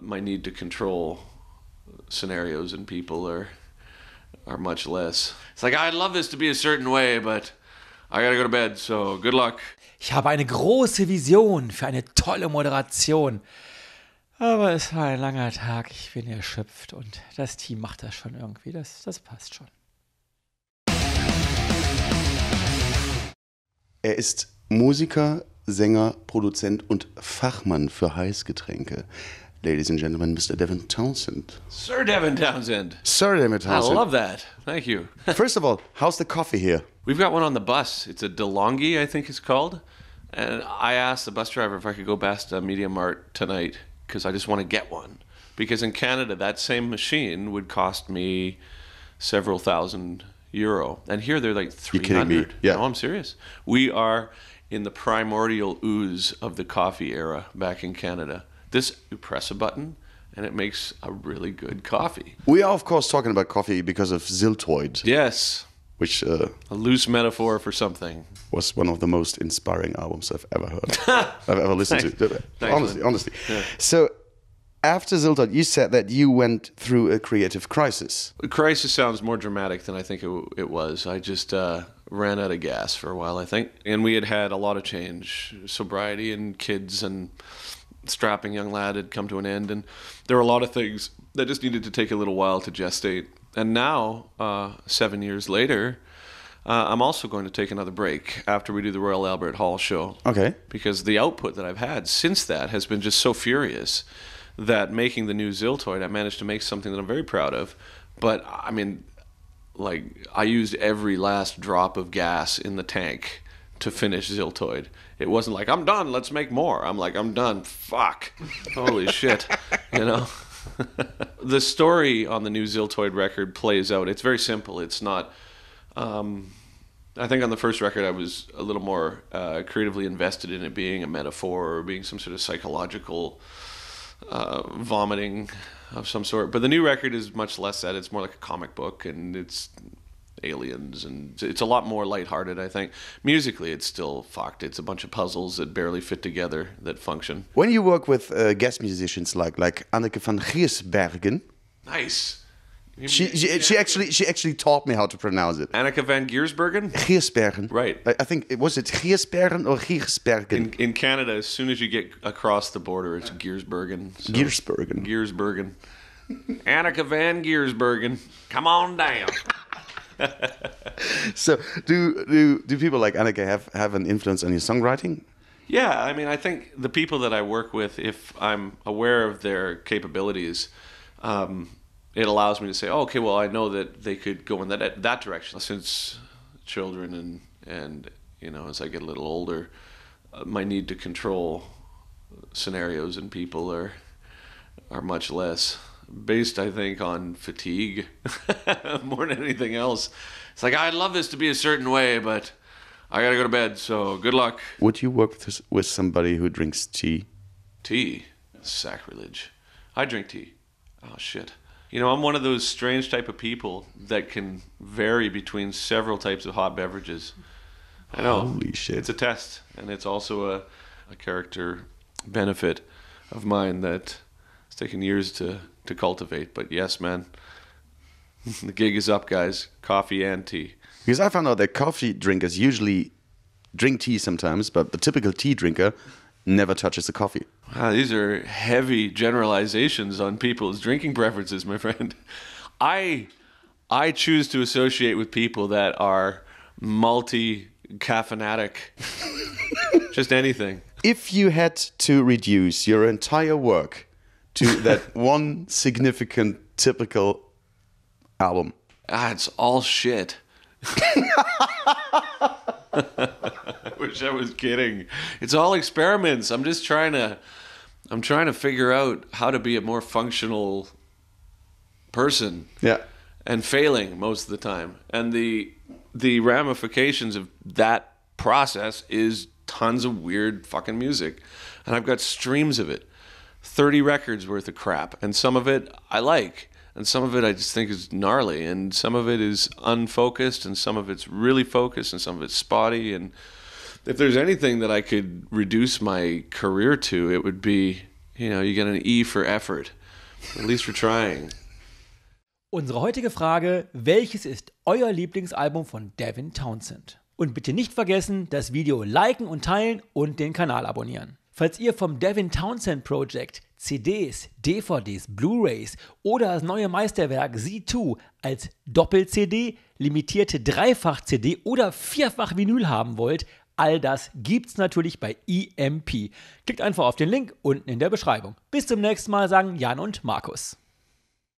my need to control scenarios and people are much less. It's like, I'd love this to be a certain way, but I gotta go to bed, so good luck. Ich habe eine große Vision für eine tolle Moderation. Aber es war ein langer Tag, ich bin erschöpft und das Team macht das schon irgendwie, das passt schon. Er ist Musiker, Sänger, Produzent und Fachmann für Heißgetränke. Ladies and gentlemen, Mr. Devin Townsend. Sir Devin Townsend. Sir Devin Townsend. I love that. Thank you. First of all, how's the coffee here? We've got one on the bus. It's a DeLonghi, I think it's called. And I asked the bus driver if I could go past Media Mart tonight because I just want to get one. Because in Canada, that same machine would cost me several thousand €. And here they're like 300. You're kidding me? Yeah. No, I'm serious. We are in the primordial ooze of the coffee era back in Canada. You press a button and it makes a really good coffee. We are, of course, talking about coffee because of Ziltoid. Yes. Which a loose metaphor for something. Was one of the most inspiring albums I've ever heard. I've ever listened to. Thanks, honestly. Yeah. So after Ziltoid, you said that you went through a creative crisis. A crisis sounds more dramatic than I think it was. I just ran out of gas for a while, I think. And we had a lot of change. Sobriety and kids and strapping young lad had come to an end. And there were a lot of things that just needed to take a little while to gestate. And now, 7 years later, I'm also going to take another break after we do the Royal Albert Hall show. Okay. Because the output that I've had since that has been just so furious that making the new Ziltoid, I managed to make something that I'm very proud of. But, I mean, like, I used every last drop of gas in the tank to finish Ziltoid. It wasn't like, I'm done, let's make more. I'm like, I'm done, fuck. Holy shit, you know? The story on the new Ziltoid record plays out. It's very simple. It's not... I think on the first record I was a little more creatively invested in it being a metaphor or being some sort of psychological vomiting of some sort. But the new record is much less that. It's more like a comic book and it's aliens and it's a lot more lighthearted, I think. Musically, it's still fucked. It's a bunch of puzzles that barely fit together that function. When you work with guest musicians like Anneke van Giersbergen... Nice. She actually taught me how to pronounce it. Anneke van Giersbergen? Giersbergen. Right. I think, was it Giersbergen or Giersbergen? In Canada, as soon as you get across the border, it's Giersbergen. So Giersbergen. Anneke van Giersbergen. Come on down. So, do people like Anneke have an influence on your songwriting? Yeah, I mean, I think the people that I work with, if I'm aware of their capabilities, it allows me to say, oh, okay, well, I know that they could go in that direction. Since children and you know, as I get a little older, my need to control scenarios and people are much less. Based, I think, on fatigue more than anything else. It's like, I'd love this to be a certain way, but I gotta go to bed, so good luck. Would you work with somebody who drinks tea? Tea? Sacrilege. I drink tea. Oh, shit. You know, I'm one of those strange type of people that can vary between several types of hot beverages. I know. Holy shit. It's a test, and it's also a character benefit of mine that it's taken years to cultivate. But yes, man, the gig is up, guys. Coffee and tea. Because I found out that coffee drinkers usually drink tea sometimes, but the typical tea drinker never touches the coffee. Wow, these are heavy generalizations on people's drinking preferences, my friend. I choose to associate with people that are multi-caffeinatic. Just anything. If you had to reduce your entire work to that one significant, typical album. It's all shit. I wish I was kidding. It's all experiments. I'm trying to figure out how to be a more functional person. Yeah. And failing most of the time. And the ramifications of that process is tons of weird fucking music. And I've got streams of it. 30 records worth of crap, and some of it I like, and some of it I just think is gnarly, and some of it is unfocused, and some of it's really focused, and some of it's spotty. And if there's anything that I could reduce my career to, it would be, you get an E for effort. At least we're trying. Unsere heutige Frage: Welches ist euer Lieblingsalbum von Devin Townsend? Und bitte nicht vergessen, das Video liken und teilen und den Kanal abonnieren. Falls ihr vom Devin Townsend Project CDs, DVDs, Blu-rays oder das neue Meisterwerk Z2 als Doppel-CD, limitierte Dreifach-CD oder Vierfach-Vinyl haben wollt, all das gibt's natürlich bei EMP. Klickt einfach auf den Link unten in der Beschreibung. Bis zum nächsten Mal, sagen Jan und Markus.